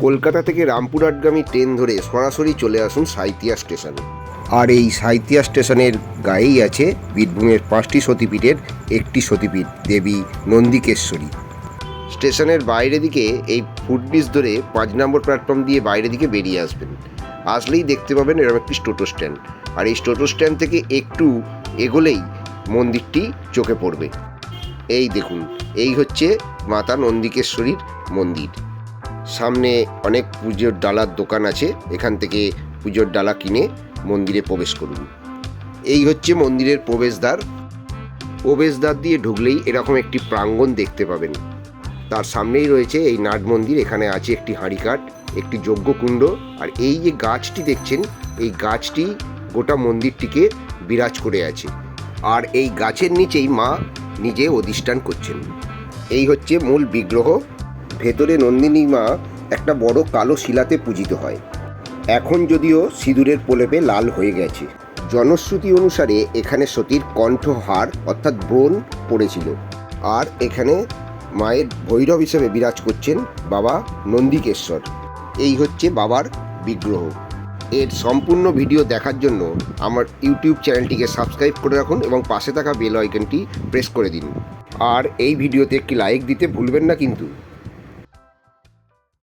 কলকাতা থেকে রামপুরহাটগামী ট্রেন ধরে সরাসরি চলে আসুন সাঁইথিয়া স্টেশনে। আর এই সাঁইথিয়া স্টেশনের গায়েই আছে বীরভূমের 5টি সতীপীঠের একটি সতীপীঠ দেবী নন্দিকেশ্বরী। স্টেশনের বাইরে দিকে এই ফুটব্রিজ ধরে 5 নম্বর প্ল্যাটফর্ম দিয়ে বাইরে দিকে বেরিয়ে আসবেন। আসলেই দেখতে পাবেন এরকম একটি টোটো স্ট্যান্ড, আর এই টোটো স্ট্যান্ড থেকে একটু এগোলেই মন্দিরটি চোখে পড়বে। এই দেখুন, এই হচ্ছে মাতা নন্দিকেশ্বরীর মন্দির। সামনে অনেক পুজোর ডালার দোকান আছে, এখান থেকে পুজোর ডালা কিনে মন্দিরে প্রবেশ করুন। এই হচ্ছে মন্দিরের প্রবেশদ্বার। প্রবেশদ্বার দিয়ে ঢুকলেই এরকম একটি প্রাঙ্গণ দেখতে পাবেন। তার সামনেই রয়েছে এই নাট মন্দির, এখানে আছে একটি হাঁড়িকাঠ, একটি যজ্ঞকুণ্ড, আর এই যে গাছটি দেখছেন এই গাছটি গোটা মন্দিরটিকে বিরাজ করে আছে। আর এই গাছের নিচেই মা নিজে অধিষ্ঠান করছেন। এই হচ্ছে মূল বিগ্রহ। ভেতরে নন্দিনী মা একটা বড় কালো শিলাতে পূজিত হয়। এখন যদিও সিঁদুরের প্রলেপে লাল হয়ে গেছে। জনশ্রুতি অনুসারে এখানে সতীর কণ্ঠহার অর্থাৎ ব্রণ পড়েছিল। আর এখানে মায়ের ভৈরব হিসেবে বিরাজ করছেন বাবা নন্দিকেশ্বর। এই হচ্ছে বাবার বিগ্রহ। এর সম্পূর্ণ ভিডিও দেখার জন্য আমার ইউটিউব চ্যানেলটিকে সাবস্ক্রাইব করে রাখুন এবং পাশে থাকা বেল আইকনটি প্রেস করে দিন। আর এই ভিডিওতে একটি লাইক দিতে ভুলবেন না কিন্তু।